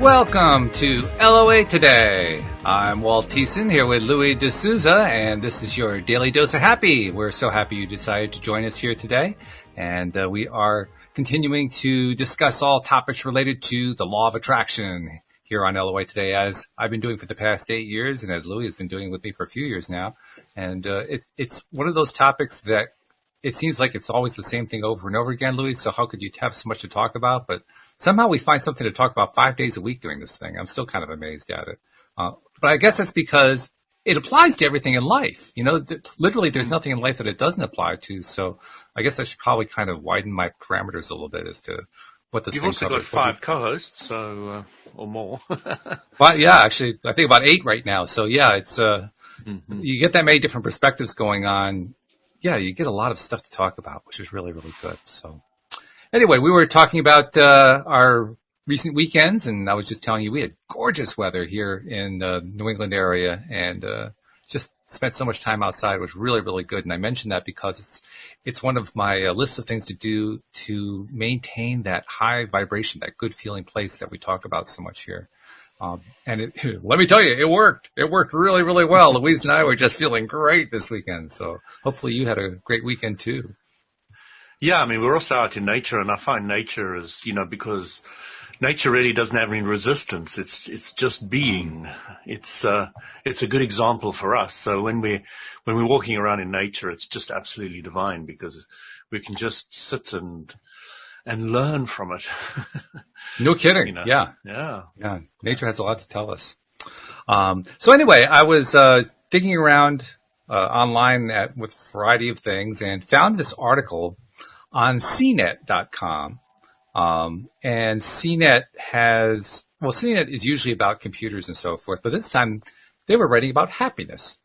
Welcome to LOA Today. I'm Walt here with Louis D'Souza, and this is your Daily Dose of Happy. We're so happy you decided to join us here today, and we are continuing to discuss all topics related to the law of attraction here on LOA Today, as I've been doing for the past 8 years, and as Louis has been doing with me for a few years now. And it's one of those topics that it seems like it's always the same thing over and over again, Louis, so how could you have so much to talk about? But somehow we find something to talk about 5 days a week doing this thing. I'm still kind of amazed at it. But I guess that's because it applies to everything in life. You know, literally there's nothing in life that it doesn't apply to. So I guess I should probably kind of widen my parameters a little bit as to what this thing covers. You've also got 5 co-hosts, so or more. But yeah, actually, I think about 8 right now. So yeah, it's you get that many different perspectives going on. Yeah, you get a lot of stuff to talk about, which is really, really good. So anyway, we were talking about our recent weekends, and I was just telling you we had gorgeous weather here in the New England area, and just spent so much time outside. It was really, really good. And I mentioned that because it's one of my lists of things to do to maintain that high vibration, that good feeling place that we talk about so much here. And let me tell you, it worked. It worked really, really well. Louise and I were just feeling great this weekend. So hopefully you had a great weekend too. Yeah, I mean, we're also out in nature, and I find nature is, because nature really doesn't have any resistance. It's just being. It's a good example for us. So when we're walking around in nature, it's just absolutely divine because we can just sit and learn from it. No kidding. Yeah. Nature has a lot to tell us. So anyway, I was digging around online with a variety of things and found this article on CNET.com. And CNET CNET is usually about computers and so forth, but this time they were writing about happiness.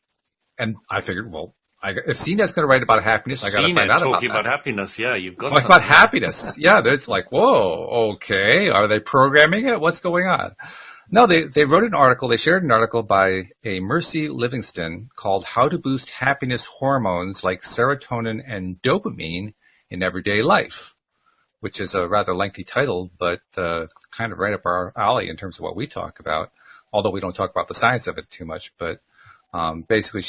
And I figured, well, if CNET's going to write about happiness, I got to find out about that. Talking about happiness, yeah, you've got talking about happiness. Yeah, it's like, whoa, okay, are they programming it? What's going on? No, they wrote an article. They shared an article by a Mercy Livingston called "How to Boost Happiness Hormones Like Serotonin and Dopamine in Everyday Life," which is a rather lengthy title, but kind of right up our alley in terms of what we talk about. Although we don't talk about the science of it too much, but basically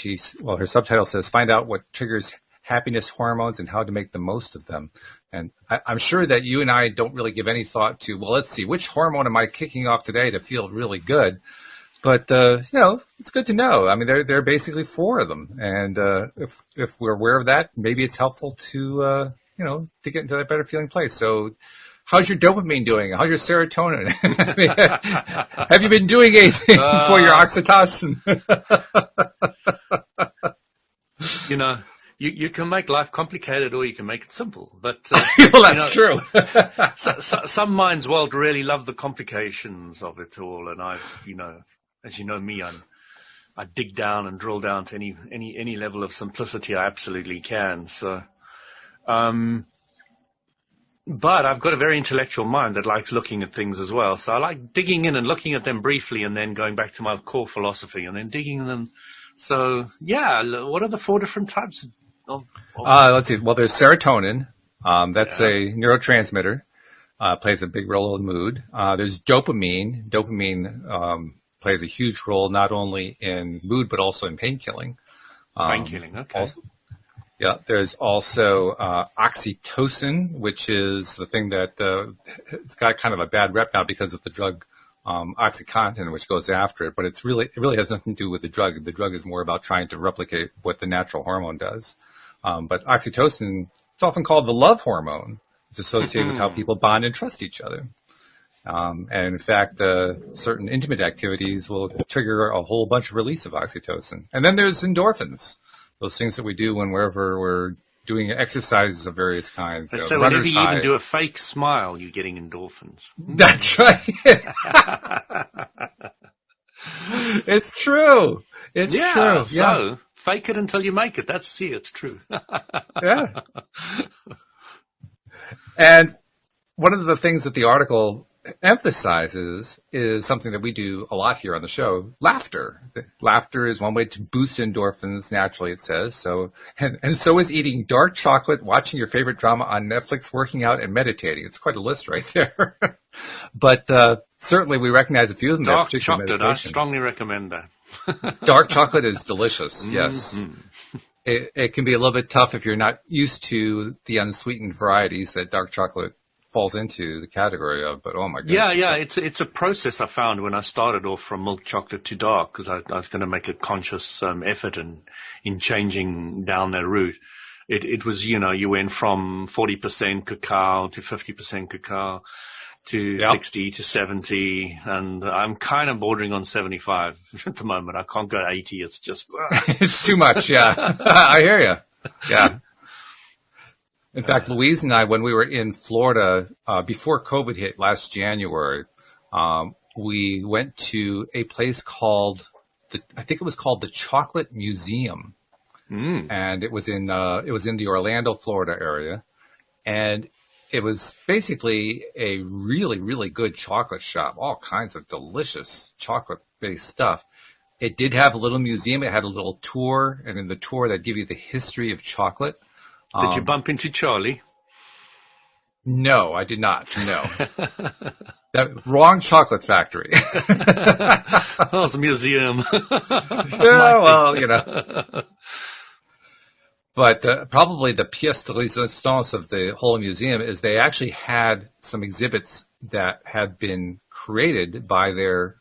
her subtitle says, "Find out what triggers happiness hormones and how to make the most of them." And I'm sure that you and I don't really give any thought to, well, let's see, which hormone am I kicking off today to feel really good? But, it's good to know. I mean, there are basically 4 of them. And if we're aware of that, maybe it's helpful to, to get into that better feeling place. So how's your dopamine doing? How's your serotonin? I mean, have you been doing anything for your oxytocin? You can make life complicated or you can make it simple. But well, that's true. Some minds, Walt, really love the complications of it all. And as you know me, I dig down and drill down to any level of simplicity I absolutely can. So, but I've got a very intellectual mind that likes looking at things as well. So I like digging in and looking at them briefly and then going back to my core philosophy and then digging them. So, yeah, what are the 4 different types of let's see. Well, there's serotonin. That's a neurotransmitter. Plays a big role in mood. There's dopamine. Dopamine plays a huge role not only in mood but also in pain killing. Okay. There's also oxytocin, which is the thing that it's got kind of a bad rep now because of the drug OxyContin, which goes after it. But it really has nothing to do with the drug. The drug is more about trying to replicate what the natural hormone does. But oxytocin, it's often called the love hormone. It's associated with how people bond and trust each other. And in fact, certain intimate activities will trigger a whole bunch of release of oxytocin. And then there's endorphins, those things that we do whenever we're doing exercises of various kinds. So whenever you even do a fake smile, you're getting endorphins. That's right. It's true. It's true. So fake it until you make it. It's true. Yeah. And one of the things that the article emphasizes is something that we do a lot here on the show, laughter. Laughter is one way to boost endorphins naturally, it says. So, and so is eating dark chocolate, watching your favorite drama on Netflix, working out, and meditating. It's quite a list right there. But certainly we recognize a few of them. Dark chocolate, I strongly recommend that. Dark chocolate is delicious, yes. It can be a little bit tough if you're not used to the unsweetened varieties that dark chocolate falls into the category of, but oh my goodness. Yeah, it's a process I found when I started off from milk chocolate to dark, because I was going to make a conscious effort in changing down that route. It was, you went from 40% cacao to 50% cacao to 60 to 70, and I'm kind of bordering on 75 at the moment. I can't go 80. It's just... It's too much, yeah. I hear you. Yeah. In fact, Louise and I, when we were in Florida, before COVID hit last January, we went to a place called, I think it was called the Chocolate Museum. And it was in the Orlando, Florida area. And it was basically a really, really good chocolate shop, all kinds of delicious chocolate-based stuff. It did have a little museum. It had a little tour, and in the tour, they'd give you the history of chocolate. Did you bump into Charlie? No, I did not. No. That wrong chocolate factory. Oh, it's a museum. Yeah, well, But probably the pièce de résistance of the whole museum is they actually had some exhibits that had been created by their,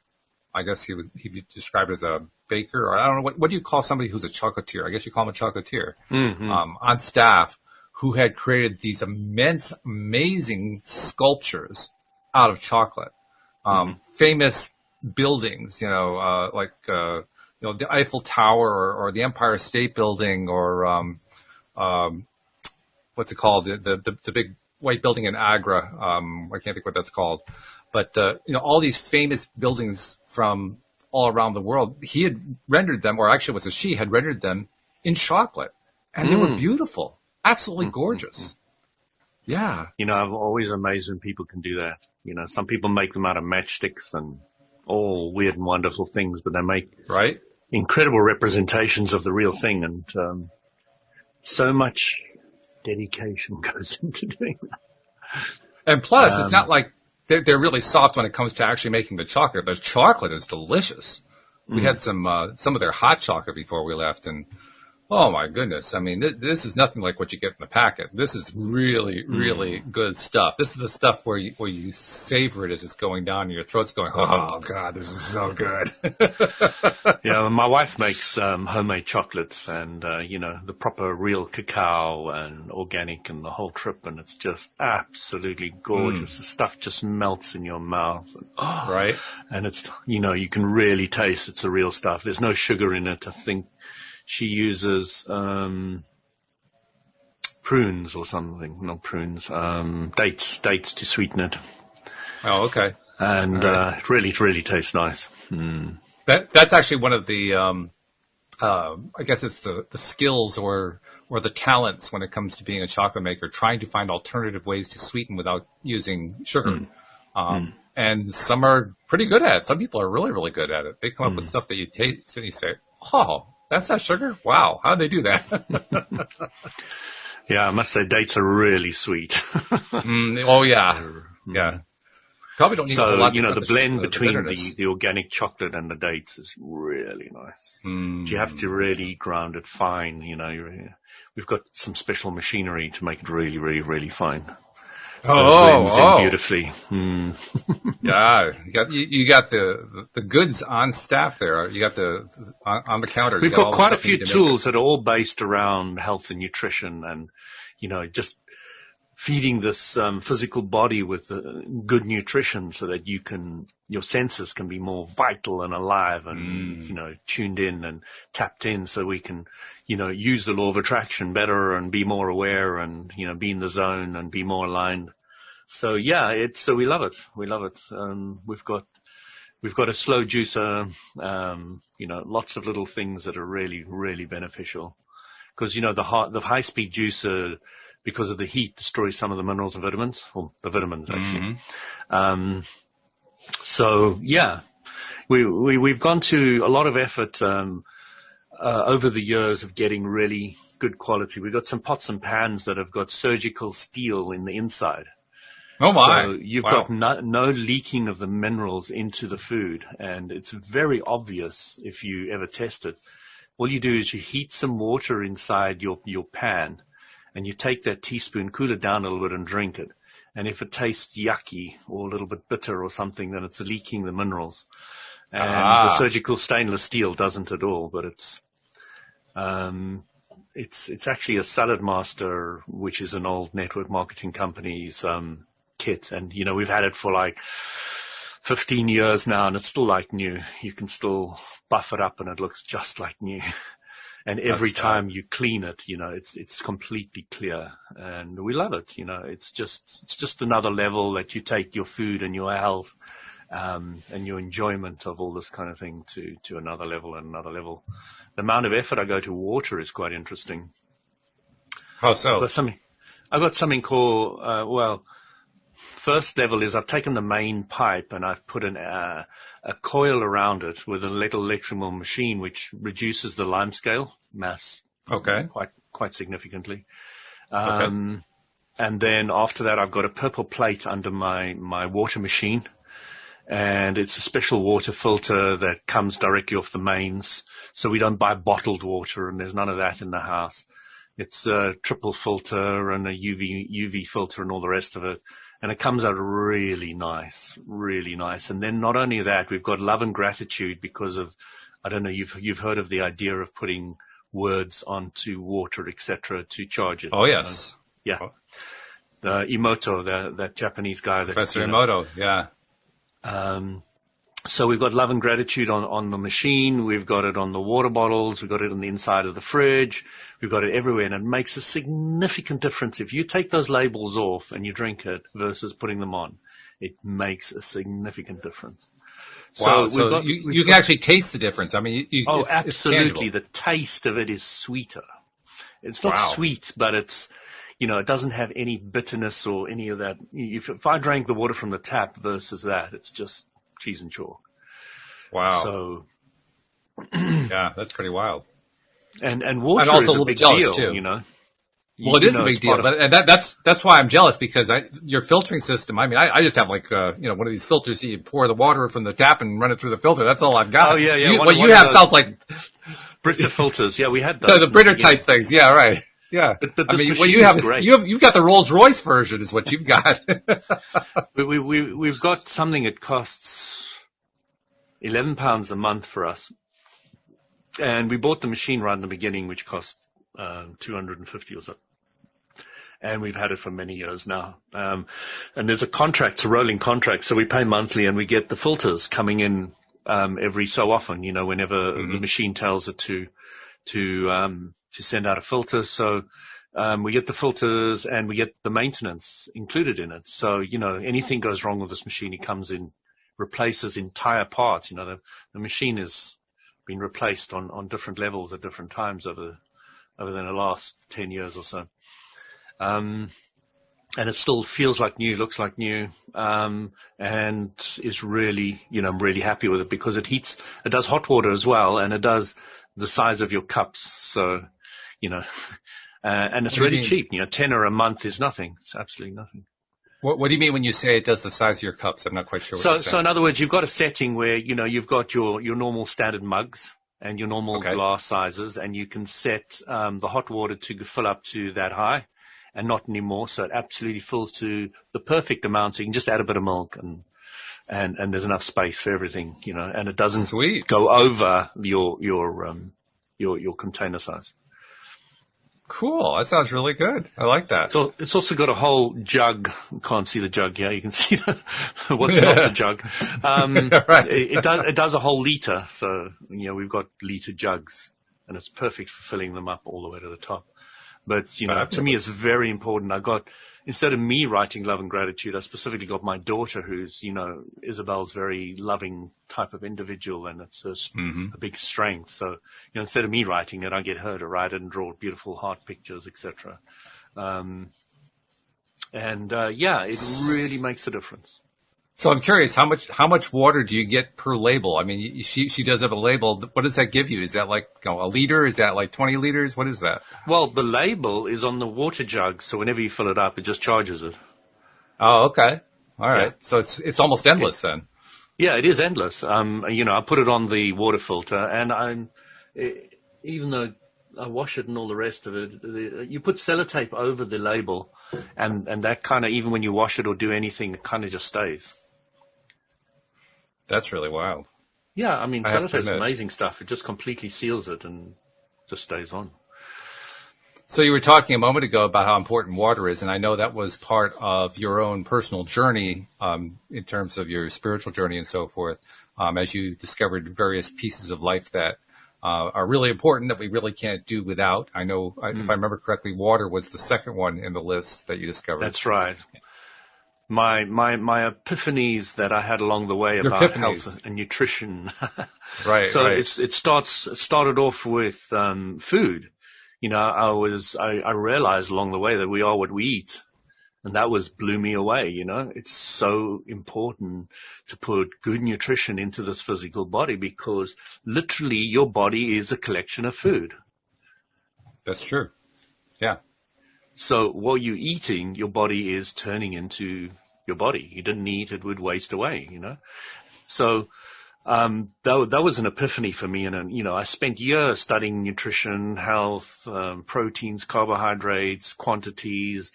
I guess he'd be described as a baker, or I don't know, what do you call somebody who's a chocolatier? I guess you call him a chocolatier, on staff, who had created these immense, amazing sculptures out of chocolate. Famous buildings, like the Eiffel Tower or the Empire State Building, or what's it called? The big white building in Agra. I can't think what that's called. But, all these famous buildings from all around the world, he had rendered them, or actually it was she had rendered them in chocolate. And they were beautiful. Absolutely gorgeous. Yeah. I'm always amazed when people can do that. Some people make them out of matchsticks and all weird and wonderful things, but they make incredible representations of the real thing. And so much dedication goes into doing that. And plus, it's not like they're really soft when it comes to actually making the chocolate. The chocolate is delicious. We had some of their hot chocolate before we left, and oh my goodness! I mean, this is nothing like what you get in the packet. This is really, really good stuff. This is the stuff where you savor it as it's going down, and your throat's going, "Oh God, this is so good." Yeah, my wife makes homemade chocolates, and the proper real cacao and organic and the whole trip, and it's just absolutely gorgeous. The stuff just melts in your mouth, and, and it's you can really taste it's the real stuff. There's no sugar in it. I think she uses prunes or something, not prunes, dates to sweeten it. Oh, okay. And it really tastes nice. That's actually one of the, I guess it's the skills or the talents when it comes to being a chocolate maker, trying to find alternative ways to sweeten without using sugar. And some are pretty good at it. Some people are really, really good at it. They come up with stuff that you taste and you say, oh, that's not sugar? Wow. How'd they do that? Yeah, I must say dates are really sweet. Oh, yeah. Yeah. Probably don't need so, a lot the blend between the organic chocolate and the dates is really nice. You have to really ground it fine. We've got some special machinery to make it really, really, really fine. So it blends in beautifully. Yeah, you got the goods on staff there. You got on the counter. We've got quite a few tools that are all based around health and nutrition, and just feeding this physical body with good nutrition, so that your senses can be more vital and alive, and tuned in and tapped in, so we can use the law of attraction better and be more aware, and be in the zone and be more aligned. So yeah, so we love it. We love it. We've got a slow juicer, lots of little things that are really, really beneficial. Because the high speed juicer, because of the heat, destroys some of the minerals and vitamins, or the vitamins actually. So yeah, we've gone to a lot of effort over the years of getting really good quality. We've got some pots and pans that have got surgical steel in the inside. Oh my! So you've Wow. got no leaking of the minerals into the food, and it's very obvious if you ever test it. All you do is you heat some water inside your pan, and you take that teaspoon, cool it down a little bit, and drink it. And if it tastes yucky or a little bit bitter or something, then it's leaking the minerals. And the surgical stainless steel doesn't at all, but it's actually a Salad Master, which is an old network marketing company's kit, and we've had it for like 15 years now, and it's still like new. You can still buff it up, and it looks just like new. And every time you clean it, it's completely clear, and we love it. It's just another level that you take your food and your health and your enjoyment of all this kind of thing to another level and another level. The amount of effort I go to water is quite interesting. How so? I've got something called, first level is I've taken the main pipe and I've put a coil around it with a little electrical machine which reduces the lime scale mass quite significantly. And then after that I've got a purple plate under my water machine, and it's a special water filter that comes directly off the mains, so we don't buy bottled water, and there's none of that in the house. It's a triple filter and a UV filter and all the rest of it. And it comes out really nice, really nice. And then not only that, we've got love and gratitude because of, I don't know, you've heard of the idea of putting words onto water, etc., to charge it. Oh, yes. Yeah. The Emoto, that Japanese guy. Professor Emoto, yeah. So we've got love and gratitude on the machine. We've got it on the water bottles. We've got it on the inside of the fridge. We've got it everywhere, and it makes a significant difference. If you take those labels off and you drink it versus putting them on, it makes a significant difference. Wow. So you can actually taste the difference. I mean, absolutely. It's the taste of it is sweeter. It's not sweet, but it's, it doesn't have any bitterness or any of that. If I drank the water from the tap versus that, it's just cheese and chalk. Wow. So, yeah, that's pretty wild. And water also is a big deal, too. Well, it is a big deal, but that's why I'm jealous, because your filtering system. I mean, I just have like one of these filters. So you pour the water from the tap and run it through the filter. That's all I've got. Oh yeah. What you have sounds like Brita filters. Yeah, we had those. The Brita type things. Yeah, right. Yeah. But I mean, what you have is great. You've got the Rolls Royce version, is what you've got. We've got something that costs £11 a month for us, and we bought the machine right in the beginning, which cost 250 or so. And we've had it for many years now. And there's a rolling contract, so we pay monthly, and we get the filters coming in every so often. Whenever the machine tells it to send out a filter. So we get the filters and we get the maintenance included in it. So, anything goes wrong with this machine, it comes in, replaces entire parts. The machine has been replaced on different levels at different times over the last 10 years or so. And it still feels like new, looks like new, and is really, I'm really happy with it because it does hot water as well, and it does the size of your cups. So, and it's really cheap. £10 a month is nothing. It's absolutely nothing. What do you mean when you say it does the size of your cups? I'm not quite sure what you're saying. So in other words, you've got a setting where, you've got your normal standard mugs and your normal glass sizes, and you can set the hot water to fill up to that high and not anymore. So it absolutely fills to the perfect amount. So you can just add a bit of milk and there's enough space for everything, and it doesn't go over your container size. Cool. That sounds really good. I like that. So it's also got a whole jug. You can't see the jug here. You can see what's not the jug. Right. It does a whole liter. So, we've got liter jugs, and it's perfect for filling them up all the way to the top. But, to me, it's very important. Instead of me writing love and gratitude, I specifically got my daughter, who's, Isabel's very loving type of individual, and it's a big strength. So, instead of me writing it, I get her to write it and draw beautiful heart pictures, etc. It really makes a difference. So I'm curious, how much water do you get per label? I mean, she does have a label. What does that give you? Is that like, you know, a liter? Is that like 20 liters? What is that? Well, the label is on the water jug, so whenever you fill it up, it just charges it. Oh, okay. All right. Yeah. So it's almost endless then. Yeah, it is endless. I put it on the water filter, and even though I wash it and all the rest of it, you put sellotape over the label, and that kind of, even when you wash it or do anything, it kind of just stays. That's really wild. Yeah, I mean, I have to sellotape's admit. amazing stuff. It just completely seals it and just stays on. So you were talking a moment ago about how important water is, and I know that was part of your own personal journey in terms of your spiritual journey and so forth, as you discovered various pieces of life that are really important that we really can't do without. I know, if I remember correctly, water was the second one in the list that you discovered. That's right. My epiphanies that I had along the way Your about epiphanies. health and nutrition. Right, So right. it started off with food. You know, I realized along the way that we are what we eat, and that blew me away. You know, it's so important to put good nutrition into this physical body, because literally your body is a collection of food. That's true. Yeah. So what you're eating, your body is turning into your body. You didn't eat, it would waste away, you know. So that was an epiphany for me. And, I spent years studying nutrition, health, proteins, carbohydrates, quantities,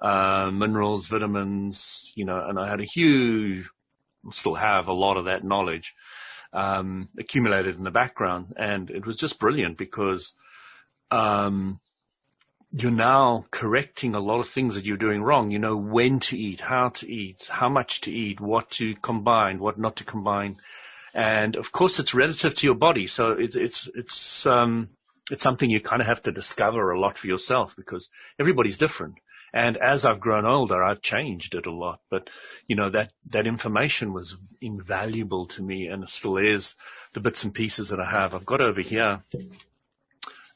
minerals, vitamins, and I had still have a lot of that knowledge accumulated in the background. And it was just brilliant because you're now correcting a lot of things that you're doing wrong. You know when to eat, how much to eat, what to combine, what not to combine. And of course it's relative to your body. So it's something you kind of have to discover a lot for yourself, because everybody's different. And as I've grown older, I've changed it a lot. But, that information was invaluable to me, and it still is, the bits and pieces that I have. I've got over here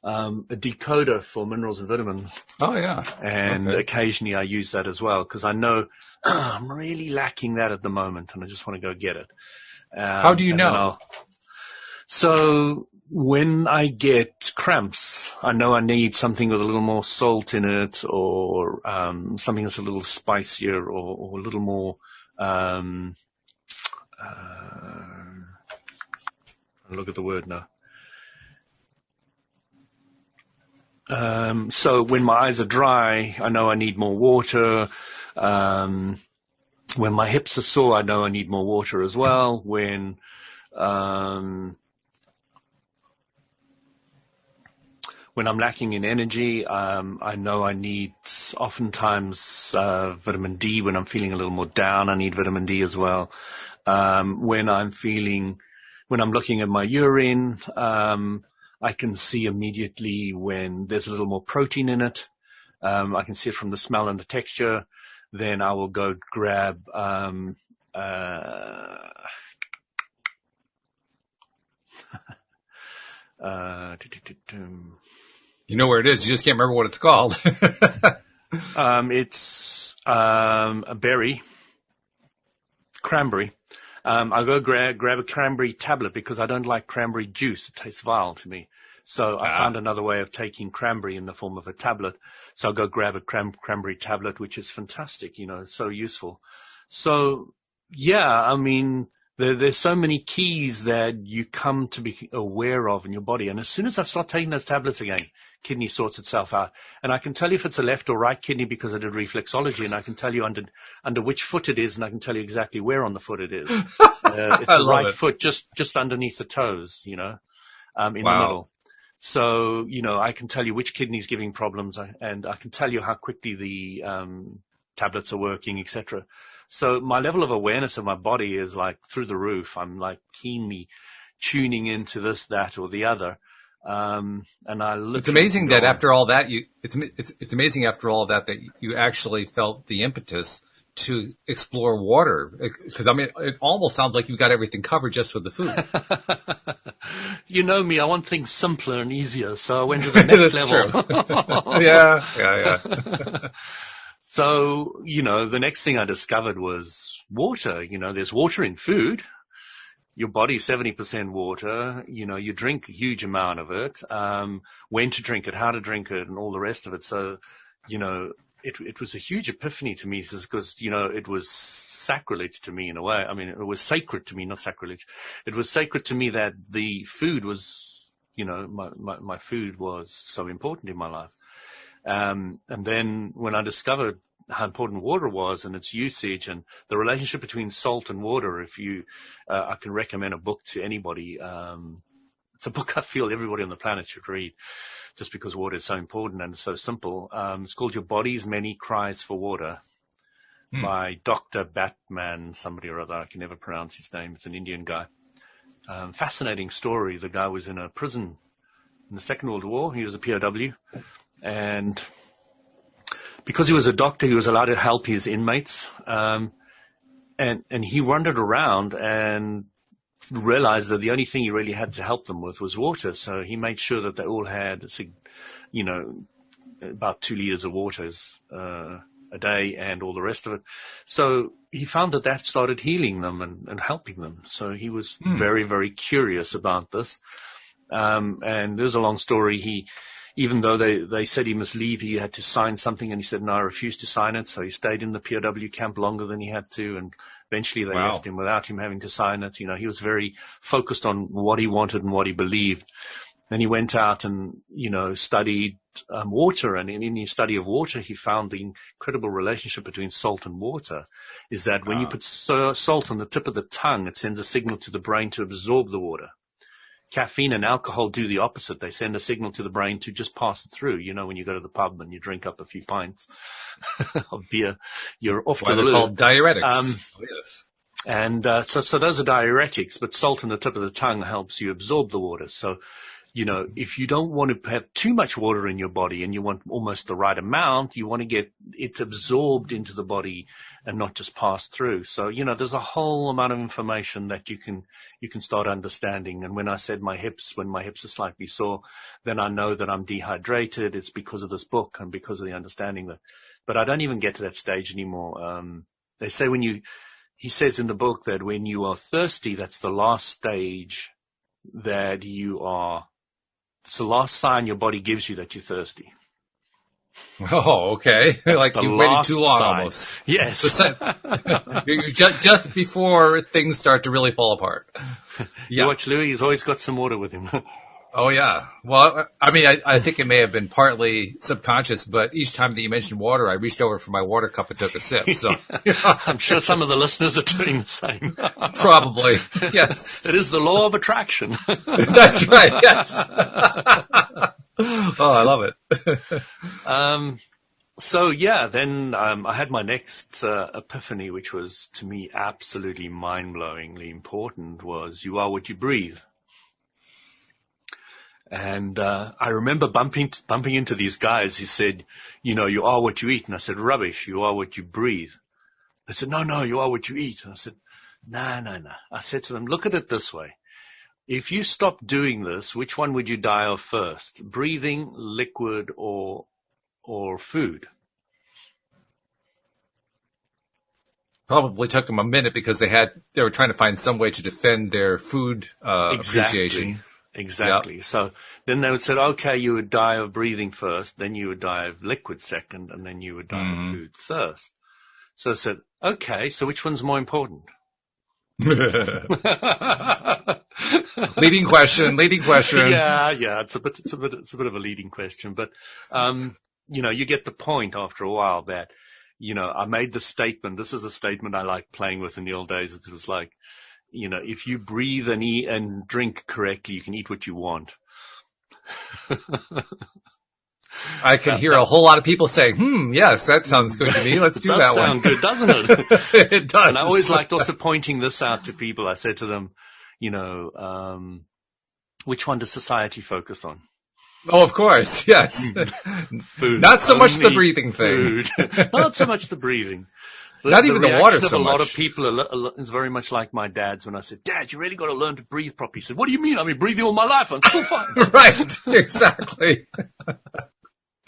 a decoder for minerals and vitamins. Oh, yeah. And Okay. occasionally I use that as well, because I know I'm really lacking that at the moment, and I just want to go get it. How do you and then know? So when I get cramps, I know I need something with a little more salt in it, or something that's a little spicier, or a little more look at the word now. So when my eyes are dry, I know I need more water. When my hips are sore, I know I need more water as well. When I'm lacking in energy, I know I need oftentimes vitamin D. When I'm feeling a little more down, I need vitamin D as well. When I'm looking at my urine, I can see immediately when there's a little more protein in it. I can see it from the smell and the texture. Then I will go grab You know where it is. You just can't remember what it's called. it's a berry, cranberry. I'll go grab a cranberry tablet, because I don't like cranberry juice. It tastes vile to me. So I found another way of taking cranberry in the form of a tablet. So I'll go grab a cranberry tablet, which is fantastic. It's so useful. So, yeah, I mean, there's so many keys that you come to be aware of in your body. And as soon as I start taking those tablets again, kidney sorts itself out. And I can tell you if it's a left or right kidney, because I did reflexology, and I can tell you under which foot it is, and I can tell you exactly where on the foot it is. It's the right foot, just underneath the toes, in the middle. So, I can tell you which kidney is giving problems, and I can tell you how quickly the tablets are working, etc. So my level of awareness of my body is like through the roof. I'm like keenly tuning into this, that, or the other. And I literally, it's amazing that after all that, it's amazing after all of that you actually felt the impetus to explore water? Because, I mean, it almost sounds like you got everything covered just with the food. You know me, I want things simpler and easier, so I went to the next level. True. Yeah. So, the next thing I discovered was water. There's water in food. Your body's 70% water. You drink a huge amount of it. When to drink it, how to drink it, and all the rest of it. So, it was a huge epiphany to me because, it was sacrilege to me in a way. I mean, it was sacred to me, not sacrilege. It was sacred to me that the food was, my food was so important in my life. And then when I discovered how important water was and its usage and the relationship between salt and water, I can recommend a book to anybody. It's a book I feel everybody on the planet should read just because water is so important and so simple. It's called Your Body's Many Cries for Water by Dr. Batman, somebody or other. I can never pronounce his name. It's an Indian guy. Fascinating story. The guy was in a prison in the Second World War. He was a POW. And because he was a doctor, he was allowed to help his inmates. And he wandered around and realized that the only thing he really had to help them with was water. So he made sure that they all had, about 2 liters of water a day and all the rest of it. So he found that started healing them and helping them. So he was very, very curious about this. And there's a long story. Even though they said he must leave, he had to sign something, and he said, no, I refuse to sign it. So he stayed in the POW camp longer than he had to, and eventually they left him without him having to sign it. He was very focused on what he wanted and what he believed. Then he went out and, studied water, and in his study of water, he found the incredible relationship between salt and water is that when you put salt on the tip of the tongue, it sends a signal to the brain to absorb the water. Caffeine and alcohol do the opposite. They send a signal to the brain to just pass it through. When you go to the pub and you drink up a few pints of beer, you're off to the loo. They're called diuretics. Yes. And so those are diuretics, but salt on the tip of the tongue helps you absorb the water. So, if you don't want to have too much water in your body and you want almost the right amount, you want to get it absorbed into the body and not just pass through. So, there's a whole amount of information that you can start understanding. And when I said when my hips are slightly sore, then I know that I'm dehydrated. It's because of this book and because of the understanding but I don't even get to that stage anymore. They say he says in the book that when you are thirsty, that's the last stage that it's the last sign your body gives you that you're thirsty. Oh, okay. Like you've waited too long sign. Almost. Yes. You're just before things start to really fall apart. Yeah. You watch Louis, he's always got some water with him. Oh, yeah. Well, I mean, I think it may have been partly subconscious, but each time that you mentioned water, I reached over for my water cup and took a sip. So I'm sure some of the listeners are doing the same. Probably. Yes. It is the law of attraction. That's right. Yes. Oh, I love it. Then I had my next epiphany, which was to me absolutely mind-blowingly important, was you are what you breathe. And I remember bumping into these guys who said, you are what you eat. And I said, rubbish, you are what you breathe. They said, no, you are what you eat. And I said, no. I said to them, look at it this way. If you stop doing this, which one would you die of first? Breathing, liquid, or food? Probably took them a minute because they were trying to find some way to defend their food appreciation. Exactly. Yep. So then they would say, okay, you would die of breathing first, then you would die of liquid second, and then you would die of food first. So I said, okay, so which one's more important? Leading question. Yeah. It's a bit of a leading question, but you get the point after a while that I made the statement. This is a statement I like playing with in the old days. It was like, if you breathe and eat and drink correctly, you can eat what you want. I can hear a whole lot of people saying, yes, that sounds good to me. Let's do that one. It does sound good, doesn't it? It does. And I always liked also pointing this out to people. I said to them, which one does society focus on? Oh, of course, yes. Food. Not so much the breathing thing. Not so much the breathing. Not even the water reaction so of a lot much. of people is very much like my dad's when I said, Dad, you really got to learn to breathe properly. He said, what do you mean? I've been breathing all my life. I'm still fine. Right, exactly.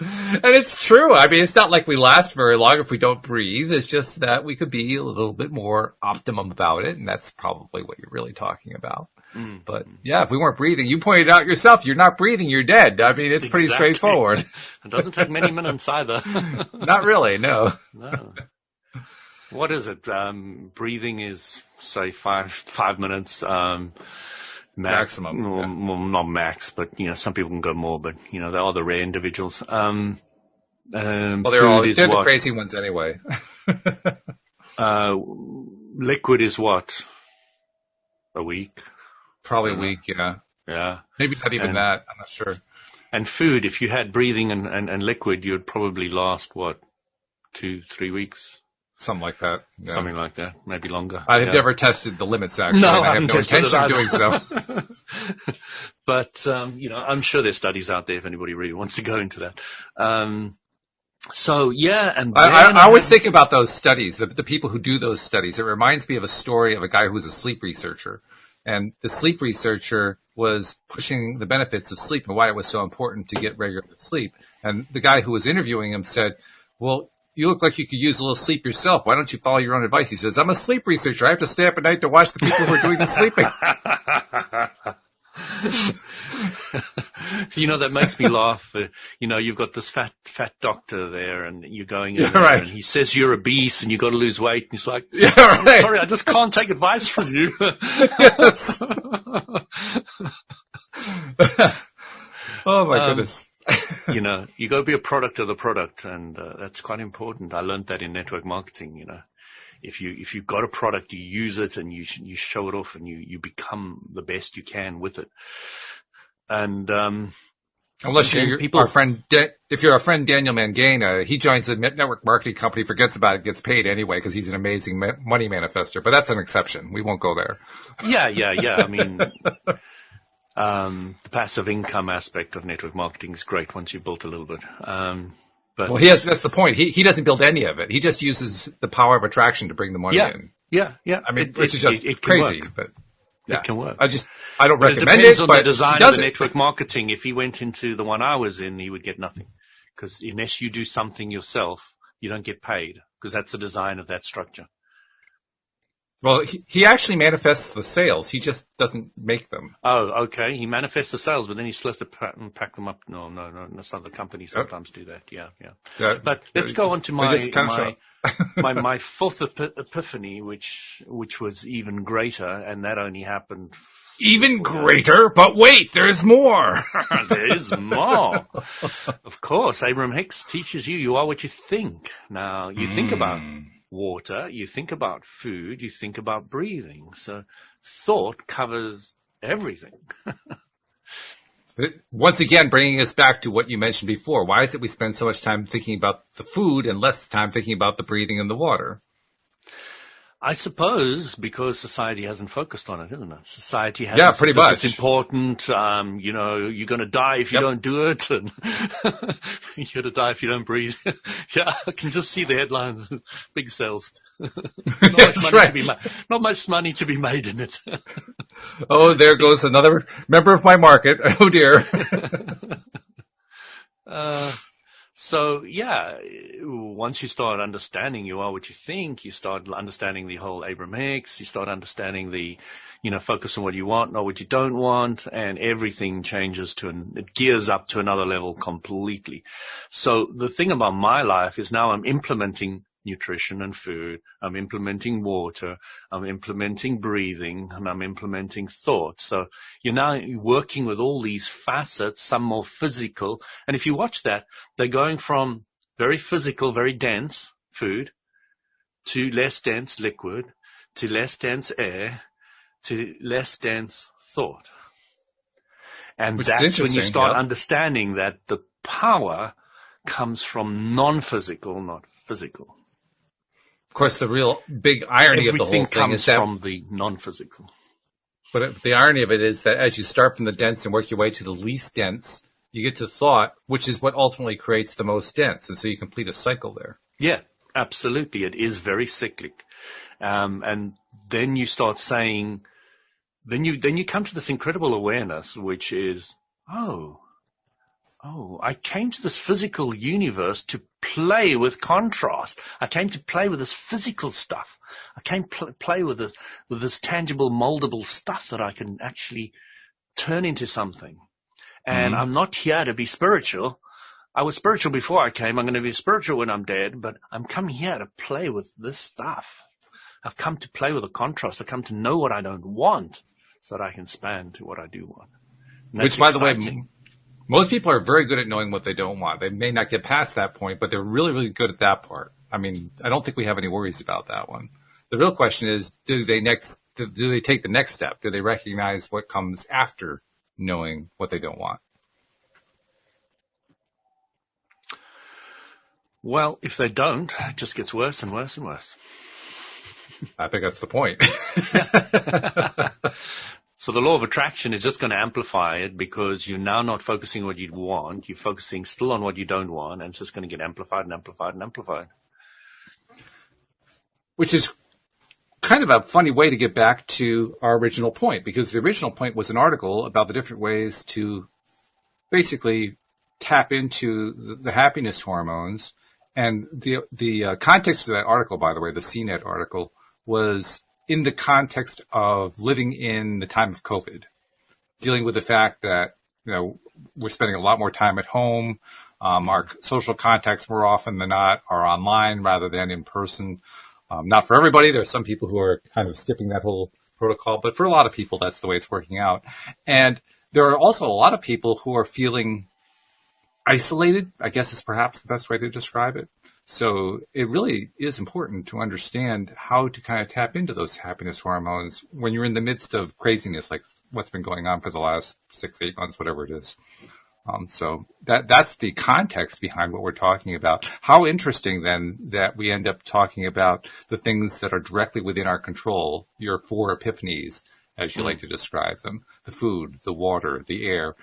And it's true. I mean, it's not like we last very long if we don't breathe. It's just that we could be a little bit more optimum about it, and that's probably what you're really talking about. But yeah, if we weren't breathing, you pointed out yourself, you're not breathing, you're dead. I mean, it's pretty straightforward. It doesn't take many minutes either. Not really, no. No. What is it? Breathing is, say, five minutes. Maximum. Well, not max, but, some people can go more, but, they are the rare individuals. Well, they're the crazy ones anyway. Liquid is what? A week? Probably a week, yeah. Yeah. Maybe not even that. I'm not sure. And food, if you had breathing and liquid, you'd probably last, 2-3 weeks? Something like that. Yeah. Something like that. Maybe longer. I've never tested the limits, actually. No, I have no intention of doing so. But, I'm sure there's studies out there if anybody really wants to go into that. So, yeah. And I always think about those studies, the people who do those studies. It reminds me of a story of a guy who was a sleep researcher. And the sleep researcher was pushing the benefits of sleep and why it was so important to get regular sleep. And the guy who was interviewing him said, well, you look like you could use a little sleep yourself. Why don't you follow your own advice? He says, I'm a sleep researcher. I have to stay up at night to watch the people who are doing the sleeping. That makes me laugh. You've got this fat doctor there and you're going in right. and he says you're obese and you've got to lose weight. And he's like, right. Sorry, I just can't take advice from you. Yes. Oh, my goodness. You got to be a product of the product, and that's quite important. I learned that in network marketing. If you've got a product, you use it and you show it off, and you become the best you can with it. And unless you're our friend, if you're our friend Daniel Mangana, he joins the network marketing company, forgets about it, gets paid anyway because he's an amazing money manifester. But that's an exception. We won't go there. Yeah. I mean. The passive income aspect of network marketing is great once you've built a little bit. But that's the point. He doesn't build any of it. He just uses the power of attraction to bring the money in. Yeah. I mean, which is just crazy, but yeah. It can work. I don't recommend it. It depends it, on but the design of of the network marketing. If he went into the one I was in, he would get nothing. Because unless you do something yourself, you don't get paid. Because that's the design of that structure. Well, he actually manifests the sales. He just doesn't make them. Oh, okay. He manifests the sales, but then he still has to pack them up. No. That's not the company sometimes do that. Yeah. But let's go on to my fourth epiphany, which was even greater, and that only happened. Even greater, but wait, there's more. There's more. Of course, Abraham Hicks teaches you are what you think. Now, you think about water, you think about food, you think about breathing. So thought covers everything. Once again, bringing us back to what you mentioned before. Why is it we spend so much time thinking about the food and less time thinking about the breathing and the water? I suppose because society hasn't focused on it, isn't it? Society has pretty much. It's important. You're going to die if you don't do it, and you're going to die if you don't breathe. Yeah, I can just see the headlines. Big sales. Not much money to be made in it. Oh, there goes another member of my market. Oh dear. So, yeah, once you start understanding you are what you think, you start understanding the whole Abraham Hicks, you start understanding the, focus on what you want, not what you don't want, and everything changes it gears up to another level completely. So the thing about my life is now I'm implementing nutrition and food, I'm implementing water, I'm implementing breathing, and I'm implementing thought. So you're now working with all these facets, some more physical. And if you watch that, they're going from very physical, very dense food to less dense liquid, to less dense air, to less dense thought. And that's when you start understanding that the power comes from non-physical, not physical. Of course, the real big irony of the whole thing is that from the non-physical. But the irony of it is that as you start from the dense and work your way to the least dense, you get to thought, which is what ultimately creates the most dense. And so you complete a cycle there. Yeah. Absolutely. It is very cyclic. And then you start saying, then you come to this incredible awareness, which is, oh, I came to this physical universe to play with contrast. I came to play with this physical stuff. I came to play with this tangible, moldable stuff that I can actually turn into something. And I'm not here to be spiritual. I was spiritual before I came. I'm going to be spiritual when I'm dead, but I'm coming here to play with this stuff. I've come to play with the contrast. I've come to know what I don't want so that I can span to what I do want. Which, by the way, most people are very good at knowing what they don't want. They may not get past that point, but they're really, really good at that part. I mean, I don't think we have any worries about that one. The real question is, do they take the next step? Do they recognize what comes after knowing what they don't want? Well, if they don't, it just gets worse and worse and worse. I think that's the point. So the law of attraction is just going to amplify it because you're now not focusing on what you want. You're focusing still on what you don't want, and it's just going to get amplified and amplified and amplified. Which is kind of a funny way to get back to our original point, because the original point was an article about the different ways to basically tap into the happiness hormones. And the context of that article, by the way, the CNET article, was in the context of living in the time of COVID, dealing with the fact that, we're spending a lot more time at home. Our social contacts more often than not are online rather than in person. Not for everybody. There are some people who are kind of skipping that whole protocol, but for a lot of people, that's the way it's working out. And there are also a lot of people who are feeling isolated, I guess is perhaps the best way to describe it. So it really is important to understand how to kind of tap into those happiness hormones when you're in the midst of craziness, like what's been going on for the last 6-8 months, whatever it is. So that's the context behind what we're talking about. How interesting then that we end up talking about the things that are directly within our control, your 4 epiphanies, as you like to describe them, the food, the water, the air,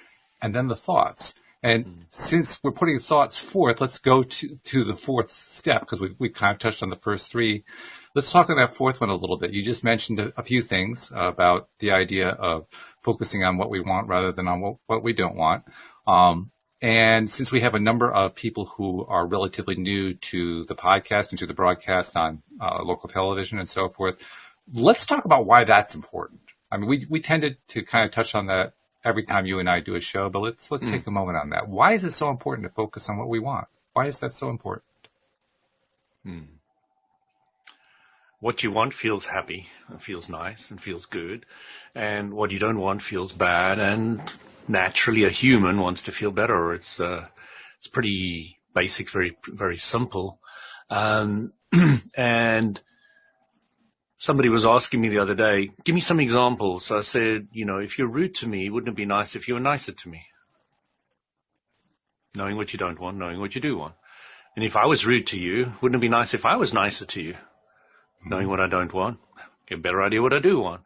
and then the thoughts. And since we're putting thoughts forth, let's go to the 4th step, because we kind of touched on the first 3. Let's talk on that 4th one a little bit. You just mentioned a few things about the idea of focusing on what we want rather than on what we don't want. And since we have a number of people who are relatively new to the podcast and to the broadcast on local television and so forth, let's talk about why that's important. I mean, we tended to kind of touch on that every time you and I do a show, but let's take a moment on that. Why is it so important to focus on what we want? Why is that so important? What you want feels happy, and feels nice, and feels good. And what you don't want feels bad. And naturally, a human wants to feel better. It's pretty basic, very, very simple. And somebody was asking me the other day, give me some examples. So I said, if you're rude to me, wouldn't it be nice if you were nicer to me? Knowing what you don't want, knowing what you do want. And if I was rude to you, wouldn't it be nice if I was nicer to you? Knowing what I don't want, get a better idea what I do want.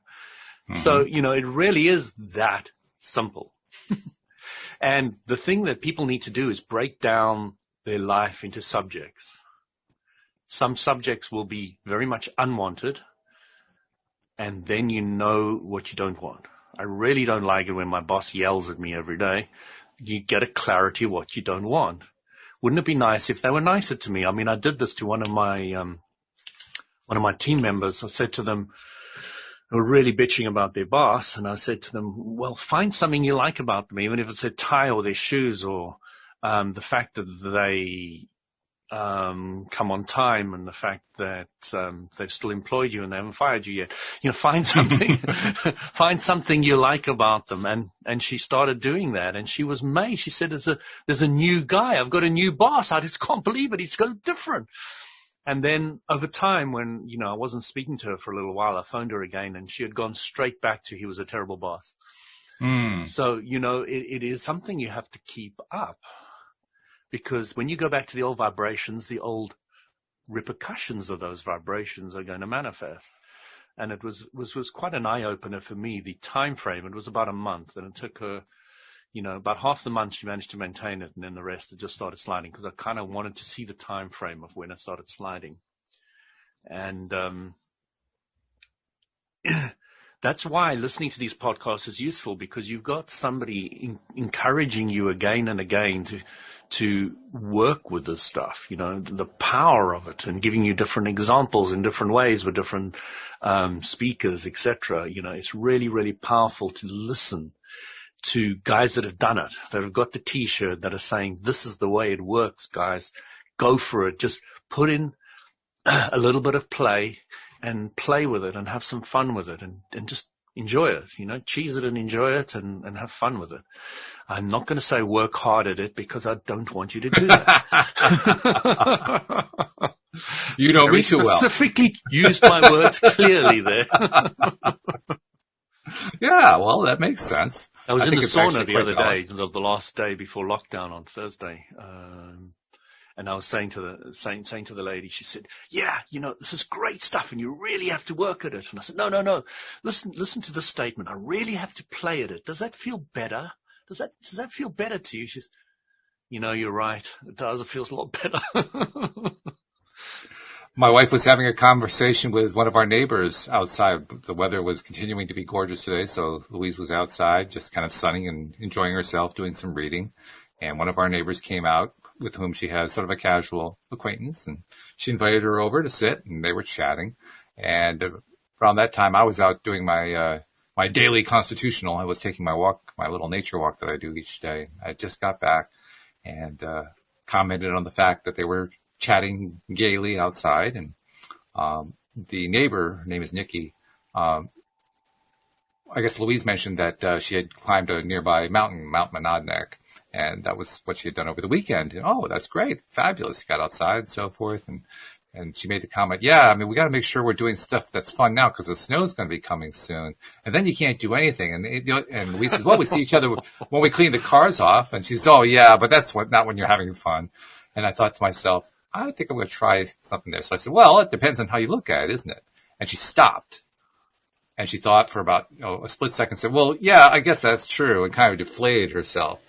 So, it really is that simple. And the thing that people need to do is break down their life into subjects. Some subjects will be very much unwanted, and then you know what you don't want. I really don't like it when my boss yells at me every day. You get a clarity of what you don't want. Wouldn't it be nice if they were nicer to me? I mean, I did this to one of my team members. I said to them, they were really bitching about their boss, and I said to them, well, find something you like about them, even if it's their tie or their shoes or the fact that they come on time and the fact that they've still employed you and they haven't fired you yet. Find something find something you like about them. And she started doing that, and she was amazed. She said, there's a new guy. I've got a new boss. I just can't believe it. He's so different. And then over time, when, I wasn't speaking to her for a little while, I phoned her again, and she had gone straight back to he was a terrible boss. So, it is something you have to keep up, because when you go back to the old vibrations, the old repercussions of those vibrations are going to manifest. And it was quite an eye-opener for me, the time frame. It was about a month, and it took her, About half the month she managed to maintain it, and then the rest it just started sliding because I kind of wanted to see the time frame of when it started sliding. And that's why listening to these podcasts is useful, because you've got somebody encouraging you again and again to work with this stuff, the power of it, and giving you different examples in different ways with different speakers, etc. It's really, really powerful to listen to guys that have done it, that have got the T-shirt, that are saying, this is the way it works, guys. Go for it. Just put in a little bit of play and play with it and have some fun with it and just enjoy it, cheese it and enjoy it and have fun with it. I'm not going to say work hard at it, because I don't want you to do that. You know me too well. Specifically used my words clearly there. Yeah, well, that makes sense. I was in the sauna the other day, the last day before lockdown on Thursday. And I was saying to the lady, she said, yeah, this is great stuff and you really have to work at it. And I said, no. Listen to this statement. I really have to play at it. Does that feel better? Does that feel better to you? She's, you're right. It does. It feels a lot better. My wife was having a conversation with one of our neighbors outside. The weather was continuing to be gorgeous today, so Louise was outside just kind of sunning and enjoying herself, doing some reading. And one of our neighbors came out with whom she has sort of a casual acquaintance, and she invited her over to sit, and they were chatting. And around that time, I was out doing my daily constitutional. I was taking my walk, my little nature walk that I do each day. I just got back and commented on the fact that they were chatting gaily outside, and the neighbor, her name is Nikki. I guess Louise mentioned that she had climbed a nearby mountain, Mount Monadnock, and that was what she had done over the weekend. And, oh, that's great, fabulous. She got outside and so forth, and she made the comment, yeah, I mean, we got to make sure we're doing stuff that's fun now because the snow's going to be coming soon, and then you can't do anything. And Louise says, well, we see each other when we clean the cars off, and she says, oh yeah, but that's not when you're having fun. And I thought to myself, I think I'm going to try something there. So I said, well, it depends on how you look at it, isn't it? And she stopped. And she thought for about a split second, said, well, yeah, I guess that's true, and kind of deflated herself.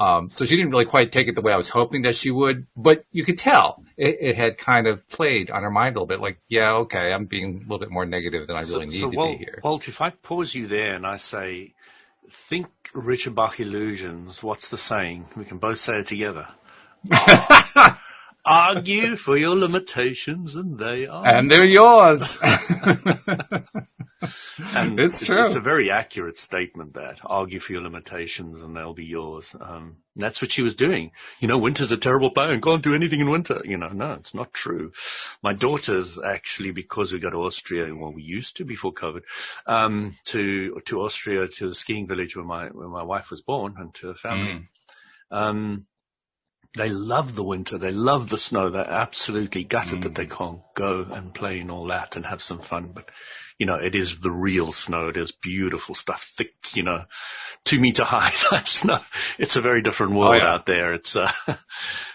So she didn't really quite take it the way I was hoping that she would, but you could tell it had kind of played on her mind a little bit, like, yeah, okay, I'm being a little bit more negative than I really need to be here. Walt, if I pause you there and I say, think Richard Bach illusions, what's the saying? We can both say it together. Argue for your limitations, and they are. And they're yours. And it's true. It's a very accurate statement, that. Argue for your limitations, and they'll be yours. That's what she was doing. Winter's a terrible pain. Can't do anything in winter. No, it's not true. My daughter's actually, because we go to Austria, well, we used to before COVID, to Austria, to the skiing village where my wife was born, and to her family. They love the winter. They love the snow. They're absolutely gutted that they can't go and play and all that and have some fun. But, it is the real snow. It is beautiful stuff, thick, 2-meter high type snow. It's a very different world out there. It's,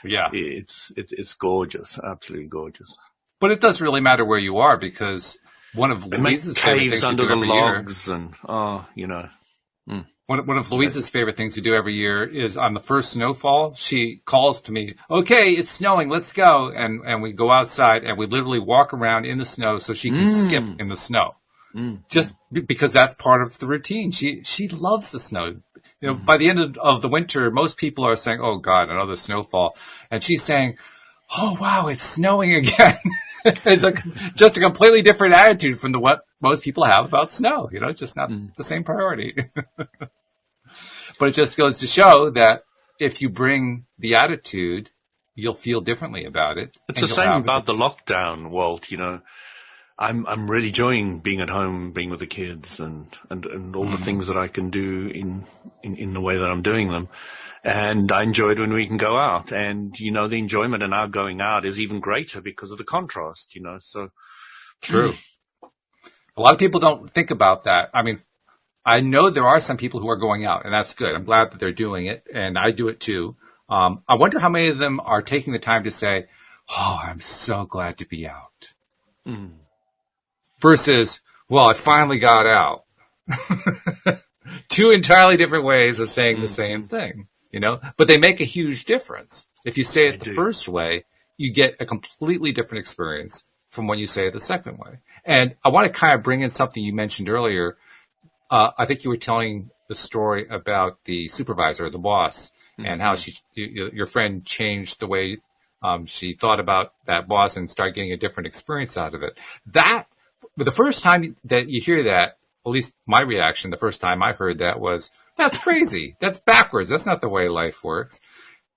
yeah, it's gorgeous. Absolutely gorgeous. But it doesn't really matter where you are, because one of Louise's favorite things under to do the every logs year, and, One of Louise's favorite things to do every year is on the first snowfall, she calls to me, okay, it's snowing, let's go. And we go outside and we literally walk around in the snow so she can skip in the snow. Just because that's part of the routine. She loves the snow. By the end of the winter, most people are saying, oh God, another snowfall. And she's saying, oh wow, it's snowing again. It's just a completely different attitude from what most people have about snow. Just not the same priority. But it just goes to show that if you bring the attitude, you'll feel differently about it. It's the same about the lockdown, Walt. I'm really enjoying being at home, being with the kids, and all the things that I can do in the way that I'm doing them. And I enjoy it when we can go out. And, the enjoyment in our going out is even greater because of the contrast, so. True. A lot of people don't think about that. I mean, I know there are some people who are going out, and that's good. I'm glad that they're doing it, and I do it too. I wonder how many of them are taking the time to say, oh, I'm so glad to be out. Versus, well, I finally got out. two entirely different ways of saying the same thing, but they make a huge difference. If you say it the first way, you get a completely different experience from when you say it the second way. And I want to kind of bring in something you mentioned earlier. I think you were telling the story about the supervisor, the boss, and how your friend changed the way she thought about that boss and started getting a different experience out of it. But the first time that you hear that, at least my reaction the first time I heard that was, that's crazy. That's backwards. That's not the way life works.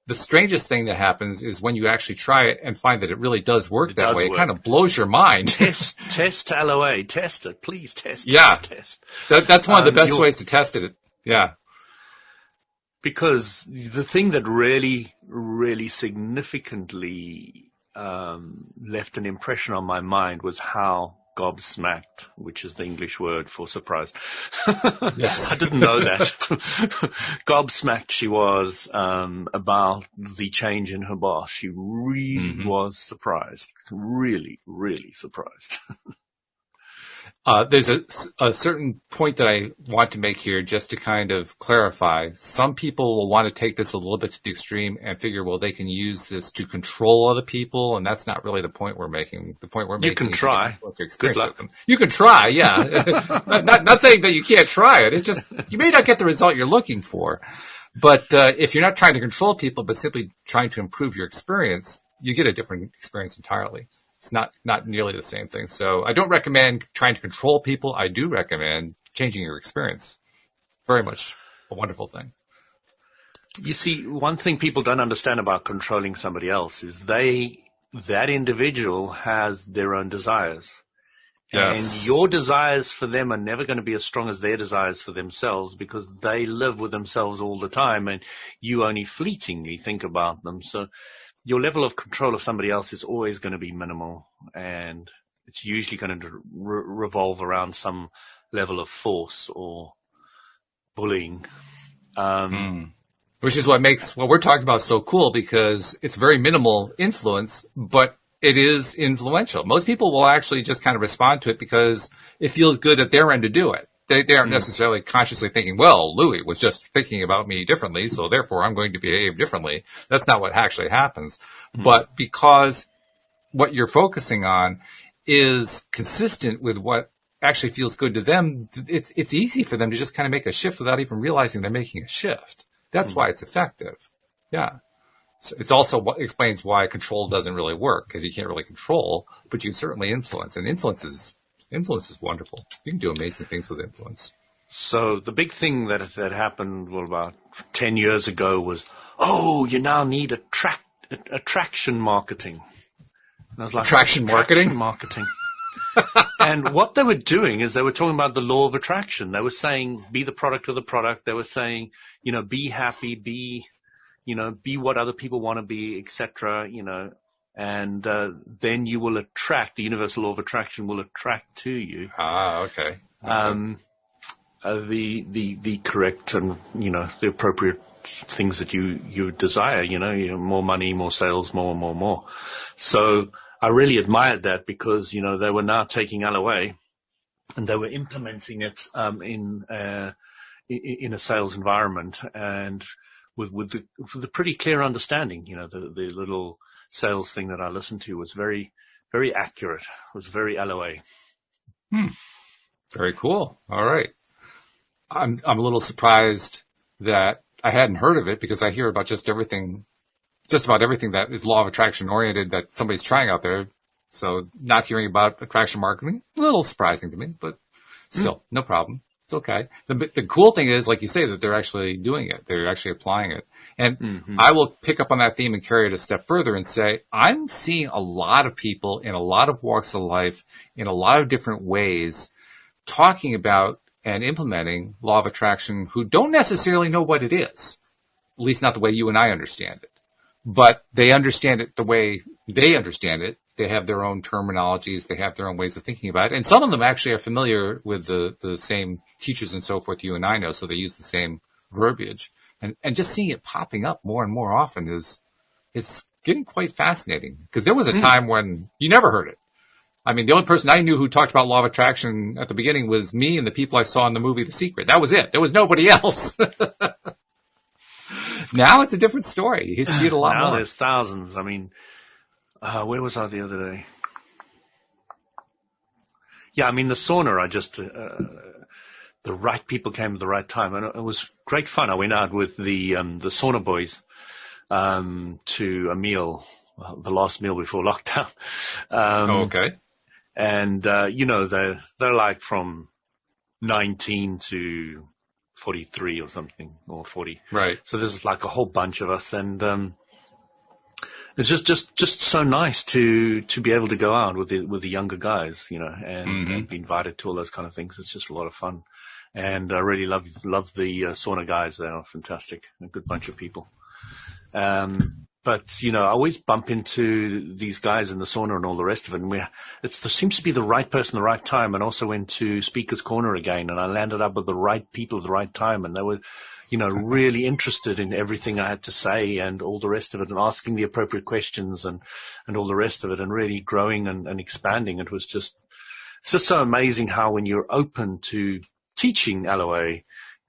The strangest thing that happens is when you actually try it and find that it really does work that way. It kind of blows your mind. Test LOA. Test it. Please test. Yeah. Test. That's one of the best ways to test it. Yeah. Because the thing that really, really significantly left an impression on my mind was how gobsmacked, which is the English word for surprised. Yes. I didn't know that. Gobsmacked she was about the change in her boss. She really was surprised. Really, really surprised. There's a certain point that I want to make here just to kind of clarify. Some people will want to take this a little bit to the extreme and figure, well, they can use this to control other people, and that's not really the point we're making. The point we're making is you can try. Good luck. You can try, yeah. not saying that you can't try it. It's just you may not get the result you're looking for. But if you're not trying to control people, but simply trying to improve your experience, you get a different experience entirely. It's not nearly the same thing. So I don't recommend trying to control people. I do recommend changing your experience. Very much a wonderful thing. You see, one thing people don't understand about controlling somebody else is that individual has their own desires. Yes. And your desires for them are never going to be as strong as their desires for themselves because they live with themselves all the time and you only fleetingly think about them. So your level of control of somebody else is always going to be minimal, and it's usually going to revolve around some level of force or bullying. Which is what makes what we're talking about so cool, because it's very minimal influence, but it is influential. Most people will actually just kind of respond to it because it feels good at their end to do it. They aren't necessarily consciously thinking, well, Louis was just thinking about me differently, so therefore I'm going to behave differently. That's not what actually happens. But because what you're focusing on is consistent with what actually feels good to them, it's easy for them to just kind of make a shift without even realizing they're making a shift. That's why it's effective. Yeah. So it's also what explains why control doesn't really work, because you can't really control, but you can certainly influence, and influence is wonderful. You can do amazing things with influence. So the big thing that happened, about 10 years ago was, you now need attraction marketing. And I was like, attraction marketing? And what they were doing is they were talking about the law of attraction. They were saying, be the product of the product. They were saying, be happy, be what other people want to be, etc., and then you will attract, the universal law of attraction will attract to you. Okay. The correct and, the appropriate things that you desire, more money, more sales, more. So I really admired that because, they were now taking LOA and they were implementing it in a sales environment, and with a pretty clear understanding. The little sales thing that I listened to was very, very accurate. It was very LOA. Very cool. All right. I'm a little surprised that I hadn't heard of it, because I hear about just about everything that is law of attraction oriented that somebody's trying out there. So not hearing about attraction marketing, a little surprising to me, but still, no problem. It's okay. The cool thing is, like you say, that they're actually doing it. They're actually applying it. And I will pick up on that theme and carry it a step further and say, I'm seeing a lot of people in a lot of walks of life, in a lot of different ways, talking about and implementing law of attraction who don't necessarily know what it is, at least not the way you and I understand it. But they understand it the way they understand it. They have their own terminologies. They have their own ways of thinking about it. And some of them actually are familiar with the same teachers and so forth you and I know, so they use the same verbiage. And just seeing it popping up more and more often it's getting quite fascinating. Because there was a time when you never heard it. I mean, the only person I knew who talked about law of attraction at the beginning was me and the people I saw in the movie The Secret. That was it. There was nobody else. Now it's a different story. You see it a lot now more. There's thousands. I mean, where was I the other day? Yeah, I mean, the sauna, the right people came at the right time, and it was great fun. I went out with the sauna boys to a meal, the last meal before lockdown. Okay. And they're like from 19 to 43 or something, or 40. Right. So there's like a whole bunch of us, and it's just so nice to be able to go out with the younger guys, and be invited to all those kind of things. It's just a lot of fun. And I really love the sauna guys. They are fantastic. A good bunch of people. But I always bump into these guys in the sauna and all the rest of it. And there seems to be the right person at the right time. And also went to Speaker's Corner again, and I landed up with the right people at the right time. And they were, really interested in everything I had to say and all the rest of it, and asking the appropriate questions and all the rest of it, and really growing and expanding. It's just so amazing how when you're open to teaching LOA,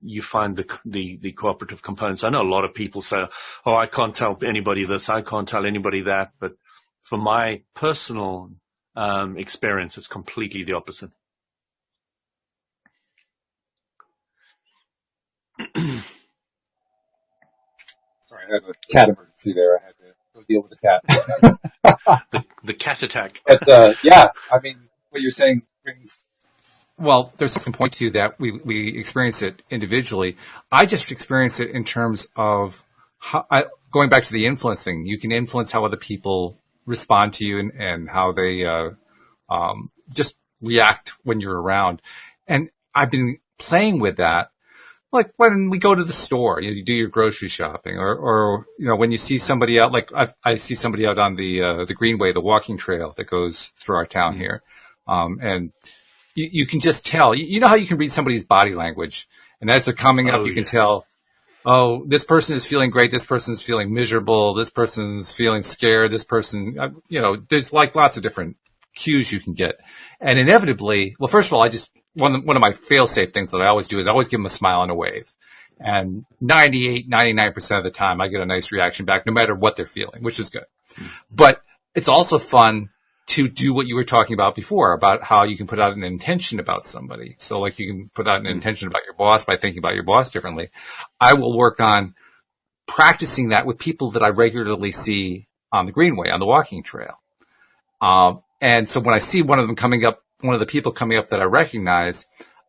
you find the cooperative components. I know a lot of people say, oh, I can't tell anybody this, I can't tell anybody that. But for my personal experience, it's completely the opposite. Sorry, I had a cat emergency there. I had to go deal with the cat. the cat attack. But, yeah, I mean, what you're saying brings... Well, there's some point to that we experience it individually. I just experience it in terms of going back to the influence thing. You can influence how other people respond to you and how they just react when you're around. And I've been playing with that. Like when we go to the store, you do your grocery shopping, or when you see somebody out, like I see somebody out on the Greenway, the walking trail that goes through our town here, and you can just tell. You know how you can read somebody's body language, and as they're coming up, you can tell. Oh, this person is feeling great. This person's feeling miserable. This person's feeling scared. This person, there's like lots of different cues you can get, and inevitably, well, first of all, one of my fail-safe things that I always do is I always give them a smile and a wave. And 99% of the time I get a nice reaction back, no matter what they're feeling, which is good. But it's also fun to do what you were talking about before, about how you can put out an intention about somebody. So like you can put out an intention about your boss by thinking about your boss differently. I will work on practicing that with people that I regularly see on the Greenway, on the walking trail. And so when I see one of the people coming up that I recognize,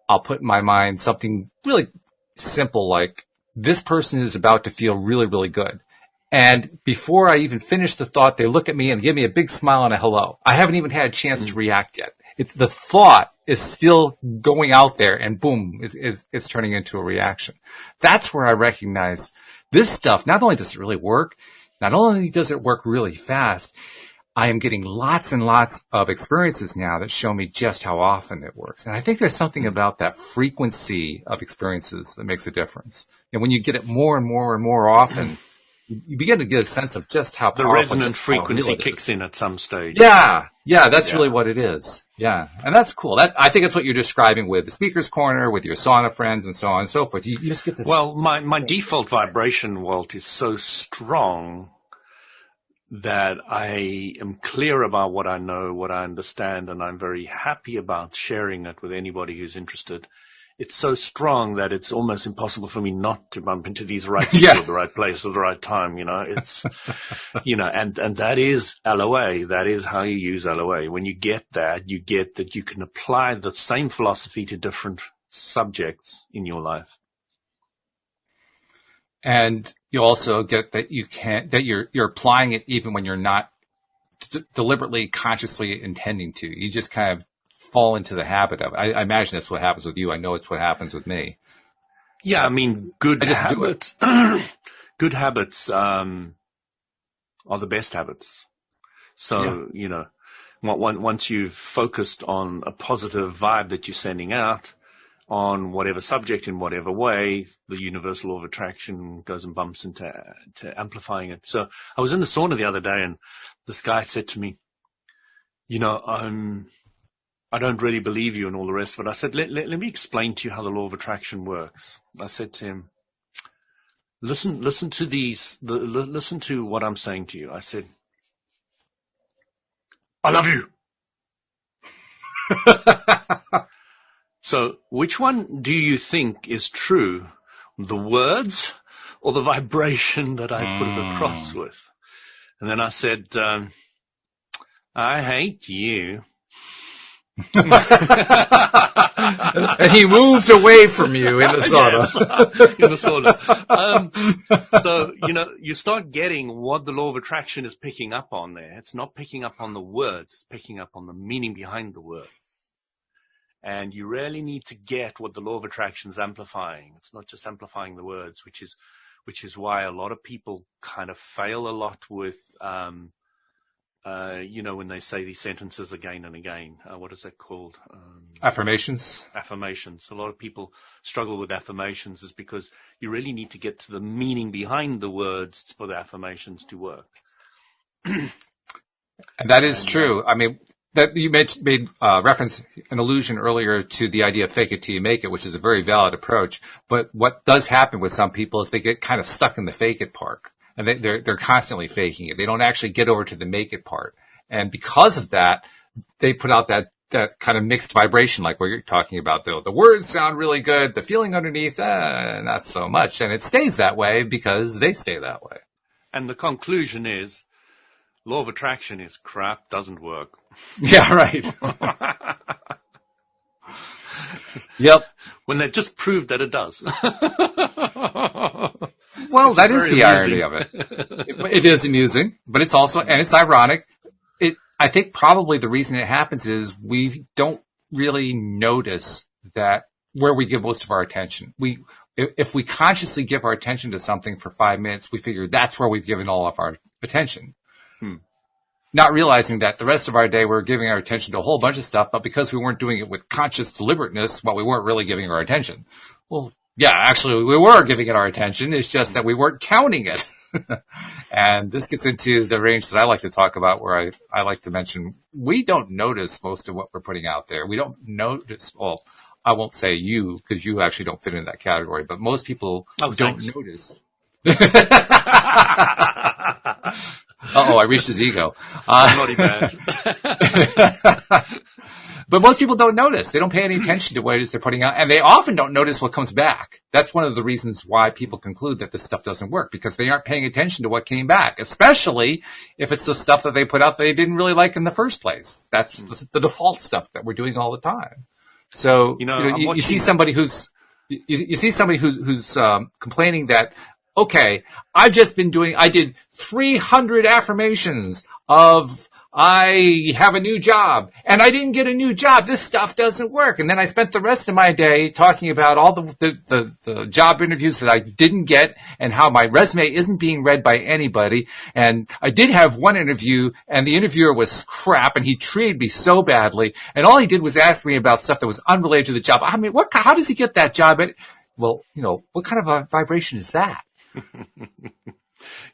I'll put in my mind something really simple like, this person is about to feel really, really good. And before I even finish the thought, they look at me and give me a big smile and a hello. I haven't even had a chance to react yet. The thought is still going out there, and boom, it's turning into a reaction. That's where I recognize this stuff. Not only does it really work, not only does it work really fast, I am getting lots and lots of experiences now that show me just how often it works. And I think there's something about that frequency of experiences that makes a difference. And when you get it more and more and more often, you begin to get a sense of just how powerful. The resonant frequency kicks in at some stage. Yeah, that's really what it is. Yeah, and that's cool. I think that's what you're describing with the Speaker's Corner, with your sauna friends, and so on and so forth. You just get this. Well, my default vibration, Walt, is so strong that I am clear about what I know, what I understand, and I'm very happy about sharing it with anybody who's interested. It's so strong that it's almost impossible for me not to bump into these right people at the right place at the right time. It's, and that is LOA. That is how you use LOA. When you get that you can apply the same philosophy to different subjects in your life. And you also get that you're applying it even when you're not deliberately, consciously intending to. You just kind of fall into the habit of it. I imagine that's what happens with you. I know it's what happens with me. Yeah, I mean, good habits. Good habits are the best habits. So, once you've focused on a positive vibe that you're sending out on whatever subject in whatever way, the universal law of attraction goes and bumps into amplifying it. So I was in the sauna the other day, and this guy said to me, I don't really believe you and all the rest of it. I said, let me explain to you how the law of attraction works. I said to him, listen to what I'm saying to you. I said, I love you. So which one do you think is true? The words or the vibration that I put it across with? And then I said, I hate you. And he moved away from you in the sauna. Yes, in the sauna. So, you start getting what the law of attraction is picking up on there. It's not picking up on the words. It's picking up on the meaning behind the words. And you really need to get what the law of attraction is amplifying. It's not just amplifying the words, which is why a lot of people kind of fail a lot with, when they say these sentences again and again. What is that called? Affirmations. Affirmations. A lot of people struggle with affirmations is because you really need to get to the meaning behind the words for the affirmations to work. And that is true. I mean, that you made reference, an allusion earlier to the idea of fake it till you make it, which is a very valid approach. But what does happen with some people is they get kind of stuck in the fake it part. And they're constantly faking it. They don't actually get over to the make it part. And because of that, they put out that kind of mixed vibration, like what you're talking about. The words sound really good. The feeling underneath, not so much. And it stays that way because they stay that way. And the conclusion is, law of attraction is crap, doesn't work. Yeah, right. Yep. When they just proved that it does. Well, that is the irony of it. It is amusing, but it's also, and it's ironic. I think probably the reason it happens is we don't really notice that where we give most of our attention. If we consciously give our attention to something for 5 minutes, we figure that's where we've given all of our attention. Not realizing that the rest of our day we're giving our attention to a whole bunch of stuff, but because we weren't doing it with conscious deliberateness, we weren't really giving our attention. Well, yeah, actually we were giving it our attention. It's just that we weren't counting it. And this gets into the range that I like to talk about, where I like to mention we don't notice most of what we're putting out there. We don't notice, well, I won't say you, because you actually don't fit in that category, but most people don't notice. Uh-oh, I reached his ego. Naughty bad. But most people don't notice. They don't pay any attention to what it is they're putting out, and they often don't notice what comes back. That's one of the reasons why people conclude that this stuff doesn't work, because they aren't paying attention to what came back, especially if it's the stuff that they put out that they didn't really like in the first place. That's the default stuff that we're doing all the time. So, you see somebody who's complaining that, okay, I did 300 affirmations of I have a new job and I didn't get a new job. This stuff doesn't work. And then I spent the rest of my day talking about all the job interviews that I didn't get and how my resume isn't being read by anybody. And I did have one interview and the interviewer was crap and he treated me so badly. And all he did was ask me about stuff that was unrelated to the job. I mean, how does he get that job? Well, what kind of a vibration is that?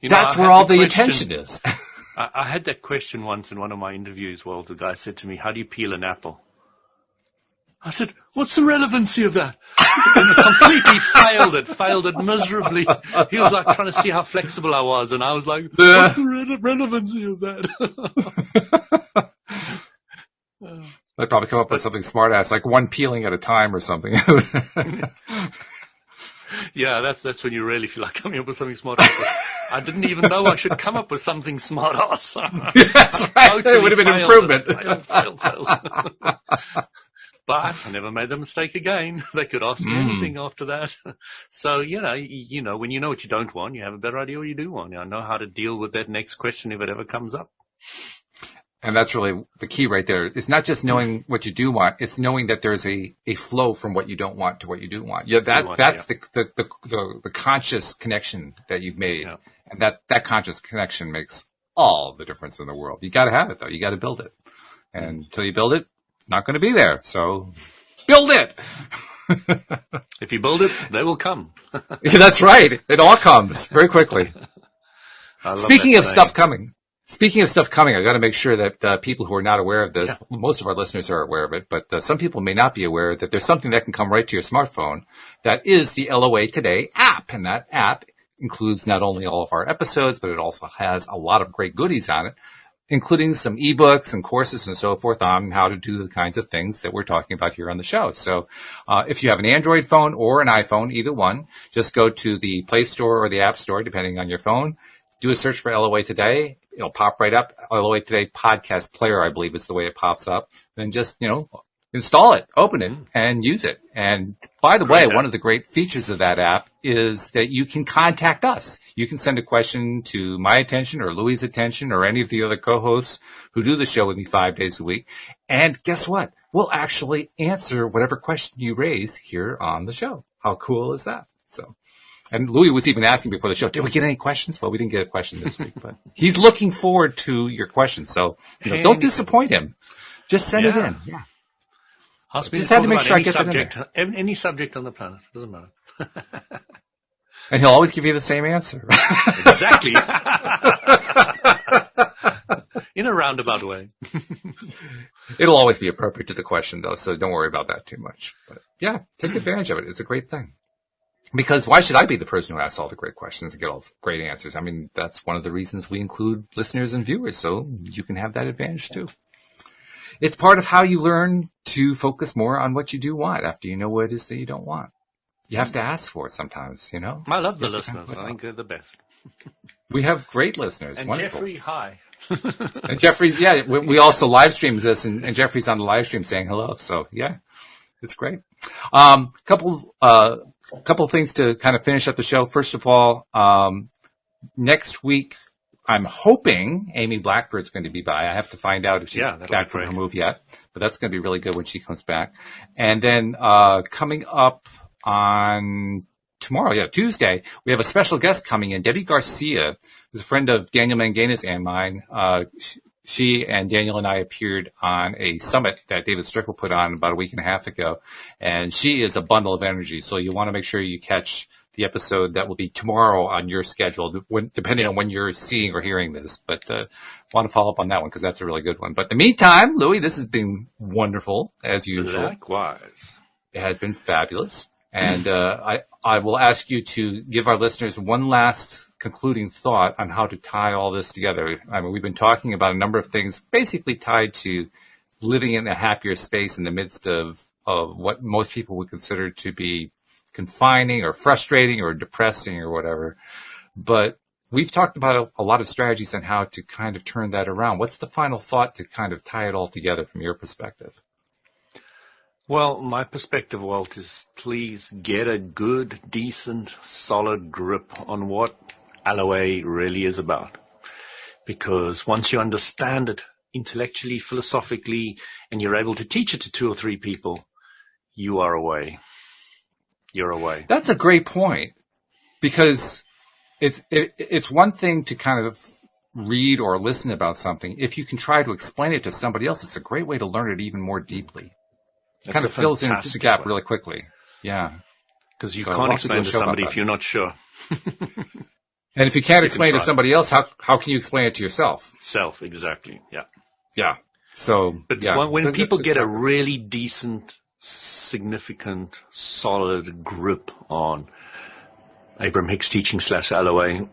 That's where all the attention is. I had that question once in one of my interviews. Well, the guy said to me, how do you peel an apple? I said, what's the relevancy of that? And completely failed it miserably. He was like trying to see how flexible I was. And I was like, what's the relevancy of that? They probably come up with something smart ass, like one peeling at a time or something. Yeah, that's when you really feel like coming up with something smart. I didn't even know I should come up with something smart ass. That's right. Totally it would have been an improvement. Failed. But I never made the mistake again. They could ask me anything after that. So, when you know what you don't want, you have a better idea what you do want. I know how to deal with that next question if it ever comes up. And that's really the key right there. It's not just knowing what you do want. It's knowing that there's a flow from what you don't want to what you do want. Yeah, that's the conscious connection that you've made. Yeah. And that conscious connection makes all the difference in the world. You got to have it though. You got to build it. And until you build it, it's not going to be there. So build it. If you build it, they will come. Yeah, that's right. It all comes very quickly. Speaking of stuff coming. Speaking of stuff coming, I got to make sure that people who are not aware of this, most of our listeners are aware of it, but some people may not be aware that there's something that can come right to your smartphone. That is the LOA Today app, and that app includes not only all of our episodes, but it also has a lot of great goodies on it, including some ebooks and courses and so forth on how to do the kinds of things that we're talking about here on the show. So if you have an Android phone or an iPhone, either one, just go to the Play Store or the App Store, depending on your phone. Do a search for LOA Today. It'll pop right up. LOA Today Podcast Player, I believe, is the way it pops up. Then just, install it, open it, and use it. And by the way, one of the great features of that app is that you can contact us. You can send a question to my attention or Louie's attention or any of the other co-hosts who do the show with me 5 days a week. And guess what? We'll actually answer whatever question you raise here on the show. How cool is that? And Louis was even asking before the show, did we get any questions? Well, we didn't get a question this week, but he's looking forward to your questions. So don't disappoint him. Just send it in. Yeah. Ask me just had to make sure I get any subject on the planet. It doesn't matter. And he'll always give you the same answer. Exactly. In a roundabout way. It'll always be appropriate to the question, though, so don't worry about that too much. But yeah, take advantage of it. It's a great thing. Because why should I be the person who asks all the great questions and get all the great answers? I mean, that's one of the reasons we include listeners and viewers, so you can have that advantage too. It's part of how you learn to focus more on what you do want after you know what it is that you don't want. You have to ask for it sometimes, I love the listeners. I think they're the best. We have great listeners. And wonderful. Jeffrey, hi. And Jeffrey's, we also live stream this, and Jeffrey's on the live stream saying hello. So, yeah, it's great. Couple of things to kind of finish up the show. First of all, next week, I'm hoping Amy Blackford's going to be by. I have to find out if she's back from her move yet, but that's going to be really good when she comes back. And then coming up on tomorrow, Tuesday, we have a special guest coming in, Debbie Garcia, who's a friend of Daniel Manganis and mine. She and Daniel and I appeared on a summit that David Strickle put on about a week and a half ago, and she is a bundle of energy. So you want to make sure you catch the episode that will be tomorrow on your schedule, depending on when you're seeing or hearing this. But want to follow up on that one because that's a really good one. But in the meantime, Louis, this has been wonderful as usual. Likewise, it has been fabulous, and I will ask you to give our listeners one last concluding thought on how to tie all this together. I mean, we've been talking about a number of things basically tied to living in a happier space in the midst of what most people would consider to be confining or frustrating or depressing or whatever. But we've talked about a lot of strategies on how to kind of turn that around. What's the final thought to kind of tie it all together from your perspective? Well, my perspective, Walt, is please get a good, decent, solid grip on what LOA really is about. Because once you understand it intellectually, philosophically, and you're able to teach it to 2 or 3 people, you are away. You're away. That's a great point, because it's one thing to kind of read or listen about something. If you can try to explain it to somebody else, it's a great way to learn it even more deeply. It kind of fills in the gap really quickly. Yeah. Because you can't explain to somebody if you're not sure. And if you can't explain it to somebody else, how can you explain it to yourself? Exactly. Yeah. Yeah. So, but when people get a really decent, significant, solid grip on Abraham Hicks teaching /LOA,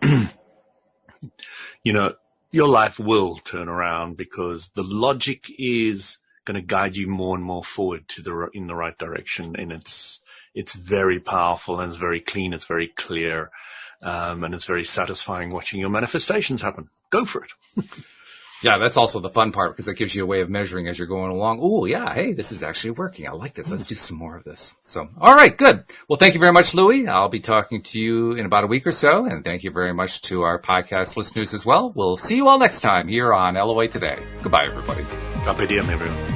your life will turn around because the logic is going to guide you more and more forward in the right direction. And it's very powerful and it's very clean. It's very clear. And it's very satisfying watching your manifestations happen. Go for it. Yeah, that's also the fun part because it gives you a way of measuring as you're going along. Oh, yeah, hey, this is actually working. I like this. Let's do some more of this. So, all right, good. Well, thank you very much, Louis. I'll be talking to you in about a week or so. And thank you very much to our podcast listeners as well. We'll see you all next time here on LOA Today. Goodbye, everybody. Carpe diem, everyone.